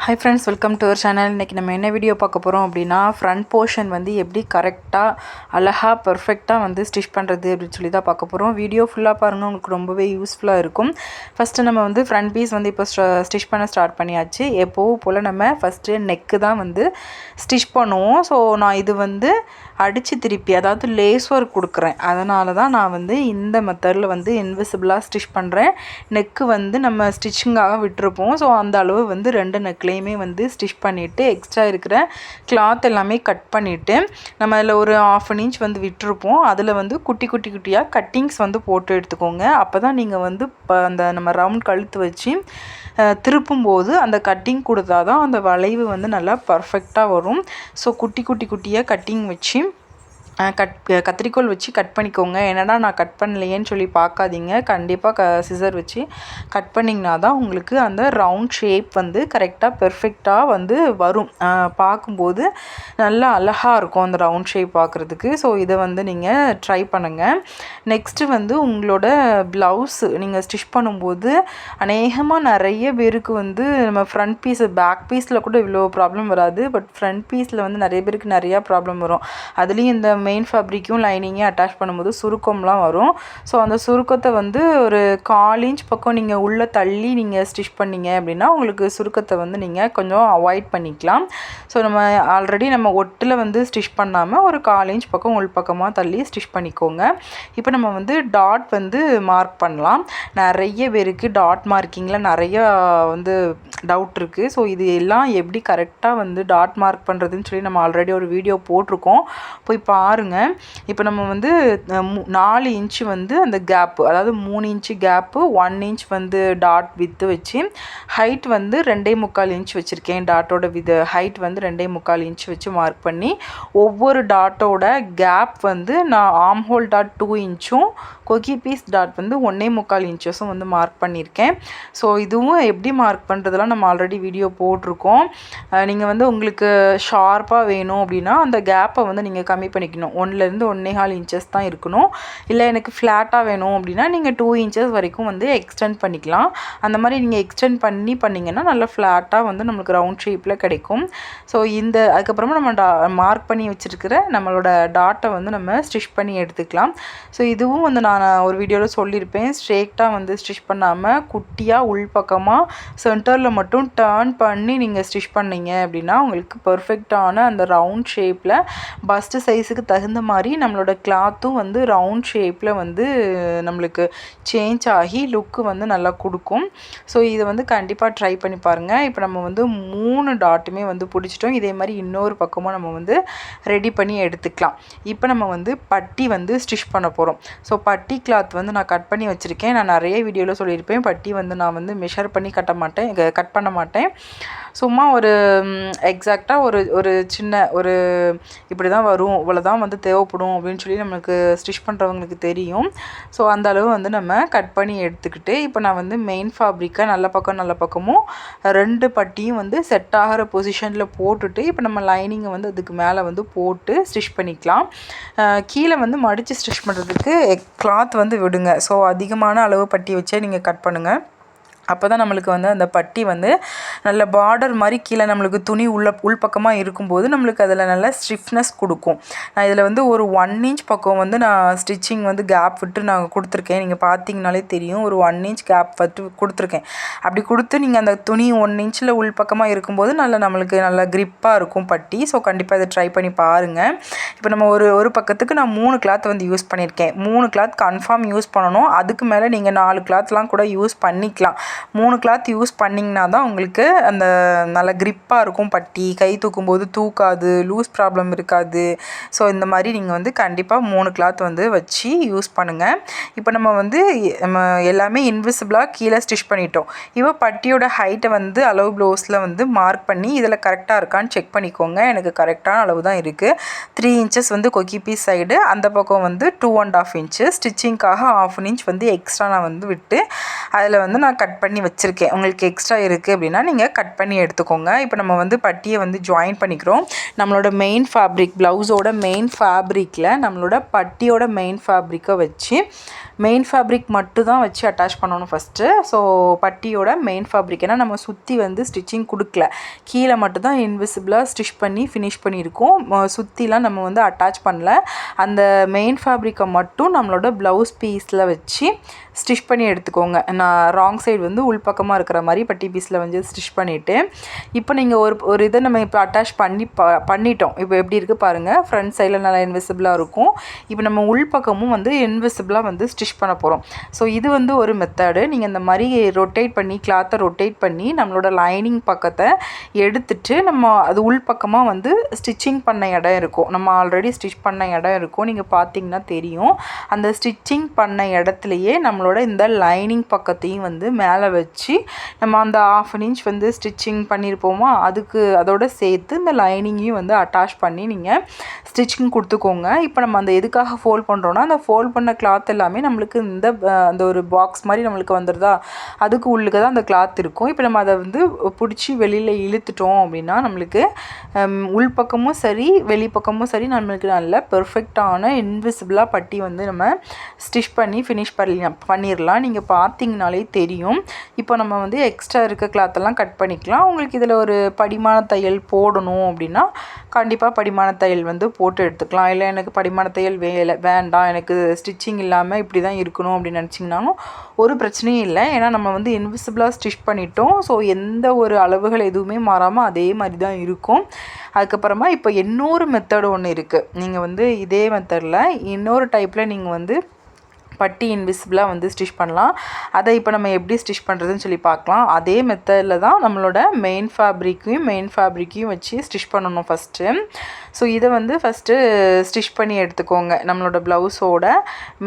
Hi friends, welcome to our channel. இன்றைக்கி நம்ம என்ன வீடியோ பார்க்க போகிறோம் அப்படின்னா, ஃப்ரண்ட் போர்ஷன் வந்து எப்படி கரெக்டாக அழகாக பர்ஃபெக்டாக வந்து ஸ்டிச் பண்ணுறது அப்படின்னு சொல்லி தான் பார்க்க போகிறோம். வீடியோ ஃபுல்லாக பாருங்கள், உங்களுக்கு ரொம்பவே யூஸ்ஃபுல்லாக இருக்கும். ஃபஸ்ட்டு நம்ம வந்து ஃப்ரண்ட் பீஸ் வந்து இப்போ ஸ்டிச் பண்ண ஸ்டார்ட் பண்ணியாச்சு. எப்போவும் போல் நம்ம ஃபஸ்ட்டு நெக்கு தான் வந்து ஸ்டிச் பண்ணுவோம். ஸோ நான் இது வந்து அடித்து திருப்பி, அதாவது லேஸ் ஒர்க் கொடுக்குறேன். அதனால தான் நான் வந்து இந்த மெத்தடில் வந்து இன்விசிபிளாக ஸ்டிச் பண்ணுறேன். நெக்கு வந்து நம்ம ஸ்டிச்சிங்காக விட்டுருப்போம். ஸோ அந்த அளவு வந்து ரெண்டு நெக்லேயுமே வந்து ஸ்டிச் பண்ணிவிட்டு, எக்ஸ்ட்ரா இருக்கிற கிளாத் எல்லாமே கட் பண்ணிவிட்டு, நம்ம அதில் ஒரு 1/2 inch வந்து விட்டுருப்போம். அதில் வந்து குட்டி குட்டியாக கட்டிங்ஸ் வந்து போட்டு எடுத்துக்கோங்க. அப்போ தான் நீங்கள் வந்து அந்த நம்ம ரவுண்ட் கழுத்து வச்சு திருப்பும்போது அந்த கட்டிங் கொடுத்தா தான் அந்த வளைவு வந்து நல்லா பர்ஃபெக்டாக வரும். ஸோ குட்டியாக கட்டிங் வச்சு கத்திரிக்கோல் வச்சு கட் பண்ணிக்கோங்க. என்னடா நான் கட் பண்ணலையேன்னு சொல்லி பார்க்காதீங்க. கண்டிப்பாக சிசர் வச்சு கட் பண்ணிங்கன்னா தான் உங்களுக்கு அந்த ரவுண்ட் ஷேப் வந்து கரெக்டாக பெர்ஃபெக்டாக வந்து வரும். பார்க்கும்போது நல்லா அழகாக இருக்கும் அந்த ரவுண்ட் ஷேப் பார்க்குறதுக்கு. ஸோ இதை வந்து நீங்கள் ட்ரை பண்ணுங்கள். நெக்ஸ்ட்டு வந்து உங்களோட ப்ளவுஸு நீங்கள் ஸ்டிச் பண்ணும்போது அநேகமாக நிறைய பேருக்கு வந்து நம்ம ஃப்ரண்ட் பீஸு, பேக் பீஸில் கூட இவ்வளோ ப்ராப்ளம் வராது. பட் ஃப்ரண்ட் பீஸில் வந்து நிறைய பேருக்கு நிறையா ப்ராப்ளம் வரும். அதுலேயும் இந்த மெயின் ஃபேப்ரிக்கும் லைனிங்கையும் அட்டாச் பண்ணும்போது சுருக்கம்லாம் வரும். ஸோ அந்த சுருக்கத்தை வந்து ஒரு 1/4 inch பக்கம் நீங்கள் உள்ளே தள்ளி நீங்கள் ஸ்டிச் பண்ணிங்க அப்படின்னா உங்களுக்கு சுருக்கத்தை வந்து நீங்கள் கொஞ்சம் அவாய்ட் பண்ணிக்கலாம். ஸோ நம்ம ஒட்டில் வந்து ஸ்டிச் பண்ணாமல் ஒரு 1/4 inch பக்கம் உள் பக்கமாக தள்ளி ஸ்டிச் பண்ணிக்கோங்க. இப்போ நம்ம வந்து டாட் வந்து மார்க் பண்ணலாம். நிறைய பேருக்கு டாட் மார்க்கிங்கில் நிறைய வந்து டவுட் இருக்குது. ஸோ இது எல்லாம் எப்படி கரெக்டாக வந்து டாட் மார்க் பண்ணுறதுன்னு சொல்லி நம்ம ஆல்ரெடி ஒரு வீடியோ போட்டிருக்கோம், போய் பாருங்கள். இப்போ நம்ம வந்து 4 inch வந்து அந்த கேப்பு, அதாவது 3 inch கேப்பு, 1 inch வந்து டாட் வித்து வச்சு, ஹைட் வந்து 2.25 inch வச்சுருக்கேன். டாட்டோட ஹைட் வந்து 2.25 inch வச்சு மார்க் பண்ணி, ஒவ்வொரு டாட்டோட கேப் வந்து நான் ஆர்ம் ஹோல் டாட் 2 inchம், கொக்கி பீஸ் டாட் வந்து 1.25 inchஸும் வந்து மார்க் பண்ணியிருக்கேன். ஸோ இதுவும் எப்படி மார்க் பண்ணுறதுலாம் நம்ம ஆல்ரெடி வீடியோ போட்டிருக்கோம். நீங்கள் வந்து உங்களுக்கு ஷார்ப்பாக வேணும் அப்படின்னா அந்த கேப்பை வந்து நீங்கள் கம்மி பண்ணிக்கணும். 1லேருந்து 1.25 inches தான் இருக்கணும். இல்லை எனக்கு ஃப்ளாட்டாக வேணும் அப்படின்னா நீங்கள் 2 inches வரைக்கும் வந்து எக்ஸ்டெண்ட் பண்ணிக்கலாம். அந்த மாதிரி நீங்கள் எக்ஸ்டெண்ட் பண்ணிங்கன்னா நல்லா ஃப்ளாட்டாக வந்து நம்மளுக்கு ரவுண்ட் ஷேப்பில் கிடைக்கும். ஸோ அதுக்கப்புறமா நம்ம மார்க் பண்ணி வச்சுருக்கிற நம்மளோட டாட்டை வந்து நம்ம ஸ்டிச் பண்ணி எடுத்துக்கலாம். ஸோ இதுவும் வந்து நான் ஒரு வீடியோவில் சொல்லியிருப்பேன். ஸ்ட்ரெயிட்டாக வந்து ஸ்டிச் பண்ணாமல் குட்டியாக உள்பக்கமாக சென்டரில் மட்டும் டர்ன் பண்ணி நீங்கள் ஸ்டிச் பண்ணிங்க அப்படின்னா உங்களுக்கு பர்ஃபெக்டான அந்த ரவுண்ட் ஷேப்பில் பஸ்ட்டு சைஸுக்கு தகுந்த மாதிரி நம்மளோட கிளாத்தும் வந்து ரவுண்ட் ஷேப்பில் வந்து நம்மளுக்கு சேஞ்ச் ஆகி லுக்கு வந்து நல்லா கொடுக்கும். ஸோ இதை வந்து கண்டிப்பாக ட்ரை பண்ணி பாருங்கள். இப்போ நம்ம வந்து 3 டாட்டுமே வந்து பிடிச்சிட்டோம். இதே மாதிரி இன்னொரு பக்கமும் நம்ம வந்து ரெடி பண்ணி எடுத்துக்கலாம். இப்போ நம்ம வந்து பட்டி வந்து ஸ்டிச் பண்ண போகிறோம். ஸோ பட்டி கிளாத் வந்து நான் கட் பண்ணி வச்சுருக்கேன். நான் நிறைய வீடியோவில் சொல்லியிருப்பேன், பட்டி வந்து நான் வந்து மெஷர் பண்ணி கட் பண்ண மாட்டேன். சும்மா ஒரு எக்ஸாக்டாக ஒரு சின்ன ஒரு இப்படி தான் வரும், இவ்வளோ தான் வந்து தேவைப்படும் அப்படின்னு சொல்லி நம்மளுக்கு ஸ்டிச் பண்ணுறவங்களுக்கு தெரியும். ஸோ அந்த அளவு வந்து நம்ம கட் பண்ணி எடுத்துக்கிட்டு, இப்போ நான் வந்து மெயின் ஃபேப்ரிக்கை நல்ல பக்கமும் 2 பட்டியும் வந்து செட் ஆகிற பொசிஷனில் போட்டுட்டு, இப்போ நம்ம லைனிங்கை வந்து அதுக்கு மேலே வந்து போட்டு ஸ்டிச் பண்ணிக்கலாம். கீழே வந்து மடித்து ஸ்டிச் பண்ணுறதுக்கு கிளாத் வந்து விடுங்க. ஸோ அதிகமான அளவு பட்டி வச்சே நீங்கள் கட் பண்ணுங்கள். அப்போ தான் நம்மளுக்கு வந்து அந்த பட்டி வந்து நல்ல பார்டர் மாதிரி கீழே நம்மளுக்கு துணி உள்பக்கமாக இருக்கும்போது நம்மளுக்கு அதில் நல்ல ஸ்டிஃப்னஸ் கொடுக்கும். நான் இதில் வந்து ஒரு 1 inch பக்கம் வந்து நான் ஸ்டிச்சிங் வந்து கேப் விட்டு நான் கொடுத்துருக்கேன். நீங்கள் பார்த்தீங்கனாலே தெரியும், ஒரு 1 inch கேப் விட்டு கொடுத்துருக்கேன். அப்படி கொடுத்து நீங்கள் அந்த துணி 1 inchல உள்பக்கமாக இருக்கும்போது நம்மளுக்கு நல்லா க்ரிப்பாக இருக்கும் பட்டி. ஸோ கண்டிப்பாக இதை ட்ரை பண்ணி பாருங்கள். இப்போ நம்ம ஒரு பக்கத்துக்கு நான் 3 கிளாத் வந்து யூஸ் பண்ணியிருக்கேன். 3 கிளாத் கன்ஃபார்ம் யூஸ் பண்ணணும். அதுக்கு மேலே நீங்கள் 4 கிளாத்லாம் கூட யூஸ் பண்ணிக்கலாம். 3 கிளாத் யூஸ் பண்ணிங்கன்னா தான் உங்களுக்கு அந்த நல்ல க்ரிப்பாக இருக்கும் பட்டி. கை தூக்கும்போது தூக்காது, லூஸ் ப்ராப்ளம் இருக்காது. ஸோ இந்த மாதிரி நீங்கள் வந்து கண்டிப்பாக 3 கிளாத் வந்து வச்சு யூஸ் பண்ணுங்கள். இப்போ நம்ம எல்லாமே இன்விசிபிளாக கீழே ஸ்டிச் பண்ணிட்டோம். இப்போ பட்டியோட ஹைட்டை வந்து அளவு ப்ளவுஸில் வந்து மார்க் பண்ணி இதில் கரெக்டாக இருக்கான்னு செக் பண்ணிக்கோங்க. எனக்கு கரெக்டான அளவு தான் இருக்குது. 3 inches வந்து கொக்கி பீஸ் சைடு, அந்த பக்கம் வந்து 2.5 inches ஸ்டிச்சிங்காக 1/2 inch வந்து எக்ஸ்ட்ரா நான் வந்து விட்டு அதில் வந்து நான் கட் பண்ணி வச்சுருக்கேன். உங்களுக்கு எக்ஸ்ட்ரா இருக்குது அப்படின்னா நீங்கள் கட் பண்ணி எடுத்துக்கோங்க. இப்போ நம்ம வந்து பட்டியை வந்து ஜாயின் பண்ணிக்கிறோம். நம்மளோட மெயின் ஃபேப்ரிக் ப்ளவுஸோட மெயின் ஃபேப்ரிக்கில் நம்மளோட பட்டியோட மெயின் ஃபேப்ரிக்கை வச்சு மெயின் ஃபேப்ரிக் மட்டும் தான் வச்சு அட்டாச் பண்ணணும் ஃபஸ்ட்டு. ஸோ பட்டியோட மெயின் ஃபேப்ரிக், ஏன்னா நம்ம சுற்றி வந்து ஸ்டிச்சிங் கொடுக்கல, கீழே மட்டும் தான் இன்விசிபிளாக ஸ்டிச் பண்ணி ஃபினிஷ் பண்ணியிருக்கோம். சுற்றிலாம் நம்ம வந்து அட்டாச் பண்ணல. அந்த மெயின் ஃபேப்ரிக்கை மட்டும் நம்மளோட ப்ளவுஸ் பீஸில் வச்சு ஸ்டிச் பண்ணி எடுத்துக்கோங்க. நான் ராங் சைடு வந்து உள்பக்கமாக இருக்கிற மாதிரி பட்டி பீஸில் வந்து ஸ்டிச் பண்ணிவிட்டு, இப்போ நீங்கள் ஒரு இதை நம்ம இப்போ அட்டாச் பண்ணிட்டோம். இப்போ எப்படி இருக்குது பாருங்கள், ஃப்ரண்ட் சைடில் நல்லா இன்விசிபிளாக இருக்கும். இப்போ நம்ம உள்பக்கமும் வந்து இன்விசிபிளாக வந்து ஸ்டிச் பண்ண போகிறோம். ஸோ இது வந்து ஒரு மெத்தடு. நீங்கள் இந்த மாதிரி ரொட்டேட் பண்ணி கிளாத்தை ரொட்டேட் பண்ணி நம்மளோட லைனிங் பக்கத்தை எடுத்துட்டு நம்ம அது உள்பக்கமாக வந்து ஸ்டிச்சிங் பண்ண இடம் இருக்கும். நம்ம ஆல்ரெடி ஸ்டிச் பண்ண இடம் இருக்கும், நீங்கள் பார்த்தீங்கன்னா தெரியும். அந்த ஸ்டிச்சிங் பண்ண இடத்துலையே நம்மளோட இந்த லைனிங் பக்கத்தையும் வந்து மேலே வச்சு நம்ம அந்த 1/2 இன்ச் வந்து ஸ்டிச்சிங் பண்ணியிருப்போமா, அதோட சேர்த்து இந்த லைனிங்கையும் வந்து அட்டாச் பண்ணி நீங்கள் ஸ்டிச்சிங் கொடுத்துக்கோங்க. இப்போ நம்ம அந்த எதுக்காக ஃபோல்ட் பண்ணுறோன்னா, அந்த ஃபோல்ட் பண்ண கிளாத் எல்லாமே நம்மளுக்கு அந்த ஒரு பாக்ஸ் மாதிரி நம்மளுக்கு வந்துடுதா, அதுக்கு உள்ளுக்கு தான் அந்த கிளாத் இருக்கும். இப்போ நம்ம அதை வந்து பிடிச்சி வெளியில் இழுத்துட்டோம் அப்படின்னா நம்மளுக்கு உள்பக்கமும் சரி வெளிப்பக்கமும் சரி நம்மளுக்கு நல்ல பெர்ஃபெக்டான இன்விசிபிளாக பட்டி வந்து நம்ம ஸ்டிச் பண்ணி ஃபினிஷ் பண்ணிடலாம். நீங்கள் பார்த்தீங்கனாலே தெரியும். இப்போ நம்ம வந்து எக்ஸ்ட்ரா இருக்க கிளாத்தெல்லாம் கட் பண்ணிக்கலாம். உங்களுக்கு இதில் ஒரு படிமான தையல் போடணும் அப்படின்னா கண்டிப்பாக படிமான தையல் வந்து போட்டு எடுத்துக்கலாம். இல்லை எனக்கு படிமான தையல் வேண்டாம், எனக்கு ஸ்டிச்சிங் இல்லாமல் இப்படி தான் இருக்கணும் அப்படின்னு நினச்சிங்கனாலும் ஒரு பிரச்சனையும் இல்லை. ஏன்னா நம்ம வந்து இன்விசிபிளாக ஸ்டிச் பண்ணிட்டோம். ஸோ எந்த ஒரு அளவுகள் எதுவுமே மாறாமல் அதே மாதிரி தான் இருக்கும். அதுக்கப்புறமா இப்போ இன்னொரு மெத்தடு ஒன்று இருக்குது. நீங்கள் வந்து இதே மெத்தடில் இன்னொரு டைப்பில் நீங்கள் வந்து பட்டி இன்விசிபிளாக வந்து ஸ்டிச் பண்ணலாம். அதை இப்போ நம்ம எப்படி ஸ்டிச் பண்ணுறதுன்னு சொல்லி பார்க்கலாம். அதே மெத்தடில் தான் நம்மளோட மெயின் ஃபேப்ரிக்கையும் வச்சு ஸ்டிச் பண்ணணும் ஃபஸ்ட்டு. ஸோ இதை வந்து ஃபஸ்ட்டு ஸ்டிச் பண்ணி எடுத்துக்கோங்க. நம்மளோட ப்ளவுஸோட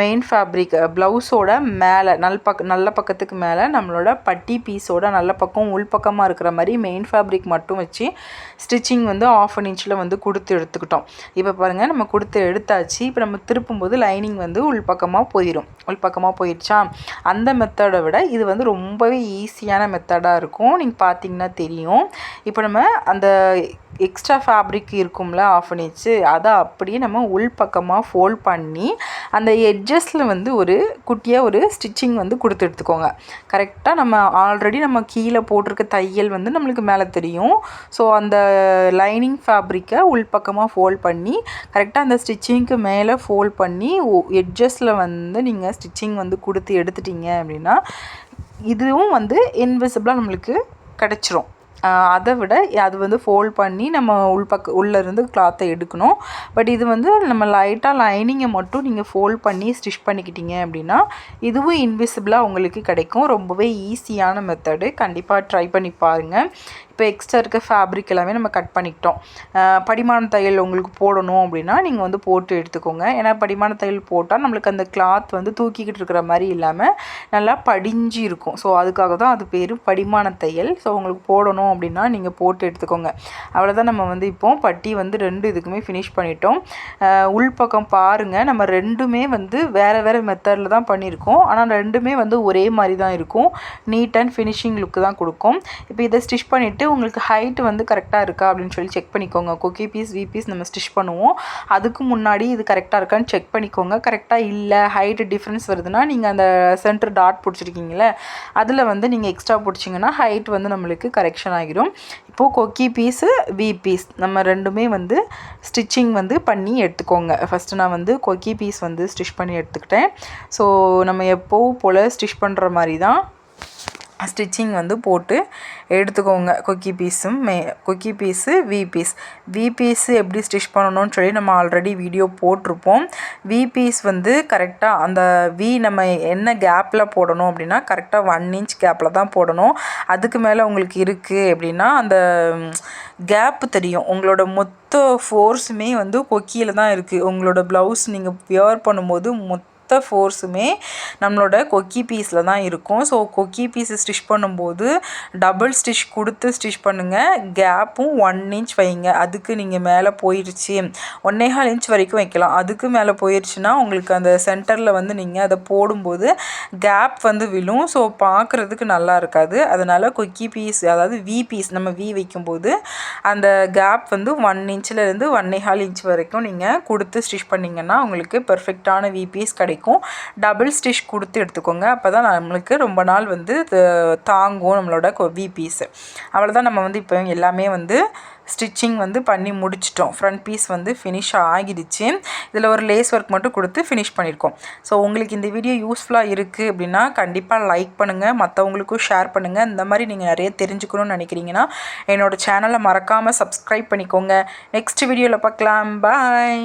மெயின் ஃபேப்ரிக் ப்ளவுஸோட மேலே நல்ல பக்கத்துக்கு மேலே நம்மளோட பட்டி பீஸோட நல்ல பக்கம் உள்பக்கமாக இருக்கிற மாதிரி மெயின் ஃபேப்ரிக் மட்டும் வச்சு ஸ்டிச்சிங் வந்து 1/2 இன்ச்சில் வந்து கொடுத்து எடுத்துக்கிட்டோம். இப்போ பாருங்கள், நம்ம கொடுத்து எடுத்தாச்சு. இப்போ நம்ம திருப்பும்போது லைனிங் வந்து உள்பக்கமாக போயிடுச்சா. அந்த மெத்தடை விட இது வந்து ரொம்பவே ஈஸியான மெத்தடாக இருக்கும். நீங்கள் பார்த்தீங்கன்னா தெரியும். இப்போ நம்ம அந்த எக்ஸ்ட்ரா ஃபேப்ரிக் இருக்கும்ல 1/2 இன்ச்சு, அதை அப்படியே நம்ம உள்பக்கமாக ஃபோல்ட் பண்ணி அந்த எட்ஜஸில் வந்து ஒரு குட்டியாக ஒரு ஸ்டிச்சிங் வந்து கொடுத்து எடுத்துக்கோங்க. கரெக்டாக நம்ம ஆல்ரெடி நம்ம கீழே போட்டிருக்க தையல் வந்து நம்மளுக்கு மேலே தெரியும். ஸோ அந்த லைனிங் ஃபேப்ரிக்கை உள்பக்கமாக ஃபோல்ட் பண்ணி கரெக்டாக அந்த ஸ்டிச்சிங்க்கு மேலே ஃபோல்ட் பண்ணி எட்ஜஸில் வந்து நீங்கள் ஸ்டிச்சிங் வந்து கொடுத்து எடுத்துட்டீங்க அப்படின்னா இதுவும் வந்து இன்விசிபிளாக நம்மளுக்கு கிடச்சிரும். அதை விட அது வந்து ஃபோல்ட் பண்ணி நம்ம உள்ளேருந்து கிளாத்தை எடுக்கணும். பட் இது வந்து நம்ம லைட்டாக லைனிங்கை மட்டும் நீங்கள் ஃபோல்ட் பண்ணி ஸ்டிச் பண்ணிக்கிட்டீங்க அப்படின்னா இதுவும் இன்விசிபிளாக உங்களுக்கு கிடைக்கும். ரொம்பவே ஈஸியான மெத்தடு. கண்டிப்பாக ட்ரை பண்ணி பாருங்கள். இப்போ எக்ஸ்ட்ரா இருக்க ஃபேப்ரிக் எல்லாமே நம்ம கட் பண்ணிக்கிட்டோம். படிமான தையல் உங்களுக்கு போடணும் அப்படின்னா நீங்கள் வந்து போட்டு எடுத்துக்கோங்க. ஏன்னா படிமான தையல் போட்டால் நம்மளுக்கு அந்த கிளாத் வந்து தூக்கிக்கிட்டு இருக்கிற மாதிரி இல்லாமல் நல்லா படிஞ்சு இருக்கும். ஸோ அதுக்காக தான் அது பேர் படிமான தையல். ஸோ உங்களுக்கு போடணும் அப்படின்னா நீங்கள் போட்டு எடுத்துக்கோங்க. அவ்வளோதான். நம்ம வந்து இப்போது பட்டி வந்து 2 இதுக்குமே ஃபினிஷ் பண்ணிட்டோம். உள்பக்கம் பாருங்கள், நம்ம ரெண்டுமே வந்து வேறு மெத்தடில் தான் பண்ணியிருக்கோம். ஆனால் ரெண்டுமே வந்து ஒரே மாதிரி தான் இருக்கும். நீட் அண்ட் ஃபினிஷிங் லுக்கு தான் கொடுக்கும். இப்போ இதை ஸ்டிச் பண்ணிவிட்டு உங்களுக்கு ஹைட் வந்து கரெக்டாக இருக்கா அப்படின்னு சொல்லி செக் பண்ணிக்கோங்க. கொக்கி பீஸ் வி பீஸ் நம்ம ஸ்டிச் பண்ணுவோம். அதுக்கு முன்னாடி இது கரெக்டாக இருக்கான்னு செக் பண்ணிக்கோங்க. கரெக்டாக இல்லை, ஹைட் டிஃப்ரென்ஸ் வருதுன்னா நீங்கள் அந்த சென்டர் டாட் பிடிச்சிருக்கீங்களே அதில் வந்து நீங்கள் எக்ஸ்ட்ரா பிடிச்சிங்கன்னா ஹைட் வந்து நம்மளுக்கு கரெக்ஷன் ஆகிடும். இப்போது கொக்கி பீஸு வி பீஸ் நம்ம ரெண்டுமே வந்து ஸ்டிச்சிங் வந்து பண்ணி எடுத்துக்கோங்க. ஃபஸ்ட்டு நான் வந்து கொக்கி பீஸ் வந்து ஸ்டிச் பண்ணி எடுத்துக்கிட்டேன். ஸோ நம்ம எப்போவும் போல் ஸ்டிச் பண்ணுற மாதிரி தான் ஸ்டிச்சிங் வந்து போட்டு எடுத்துக்கோங்க. கொக்கி பீஸு வி பீஸு எப்படி ஸ்டிச் பண்ணணும்னு சொல்லி நம்ம ஆல்ரெடி வீடியோ போட்டிருப்போம். வி பீஸ் வந்து கரெக்டாக அந்த வி நம்ம என்ன கேப்பில் போடணும் அப்படின்னா கரெக்டாக 1 இன்ச் கேப்பில் தான் போடணும். அதுக்கு மேலே உங்களுக்கு இருக்குது அப்படின்னா அந்த கேப்பு தெரியும். உங்களோட மொத்த ஃபோர்ஸுமே வந்து கொக்கியில் தான் இருக்குது. உங்களோட ப்ளவுஸ் நீங்கள் வியர் பண்ணும்போது மொத்த ஃபோர்ஸுமே நம்மளோட கொக்கி பீஸில் தான் இருக்கும். ஸோ கொக்கி பீஸை ஸ்டிச் பண்ணும்போது டபுள் ஸ்டிச் கொடுத்து ஸ்டிச் பண்ணுங்கள். கேப்பும் 1 இன்ச் வைங்க. அதுக்கு நீங்கள் மேலே போயிடுச்சு 1.25 இன்ச் வரைக்கும் வைக்கலாம். அதுக்கு மேலே போயிடுச்சுன்னா உங்களுக்கு அந்த சென்டரில் வந்து நீங்கள் அதை போடும்போது கேப் வந்து விழும். ஸோ பார்க்குறதுக்கு நல்லா இருக்காது. அதனால் கொக்கி பீஸ் அதாவது வி பீஸ் நம்ம வி வைக்கும்போது அந்த கேப் வந்து 1 இன்ச்சிலேருந்து 1.25 இன்ச் வரைக்கும் நீங்கள் கொடுத்து ஸ்டிச் பண்ணிங்கன்னா உங்களுக்கு பெர்ஃபெக்டான வி பீஸ் கிடைக்கும். டபுள் ஸ்டிச் கொடுத்து எடுத்துக்கோங்க. அப்போ தான் நம்மளுக்கு ரொம்ப நாள் வந்து தாங்கும் நம்மளோட வி பீஸு. அவ்வளோதான். நம்ம வந்து இப்போ எல்லாமே வந்து ஸ்டிச்சிங் வந்து பண்ணி முடிச்சிட்டோம். ஃப்ரண்ட் பீஸ் வந்து ஃபினிஷ் ஆகிடுச்சு. இதில் ஒரு லேஸ் ஒர்க் மட்டும் கொடுத்து ஃபினிஷ் பண்ணியிருக்கோம். ஸோ உங்களுக்கு இந்த வீடியோ யூஸ்ஃபுல்லாக இருக்குது அப்படின்னா கண்டிப்பாக லைக் பண்ணுங்கள், மற்றவங்களுக்கும் ஷேர் பண்ணுங்கள். இந்த மாதிரி நீங்கள் நிறைய தெரிஞ்சுக்கணும்னு நினைக்கிறீங்கன்னா என்னோடய சேனலை மறக்காமல் சப்ஸ்கிரைப் பண்ணிக்கோங்க. நெக்ஸ்ட் வீடியோவில் பார்க்கலாம். பாய்.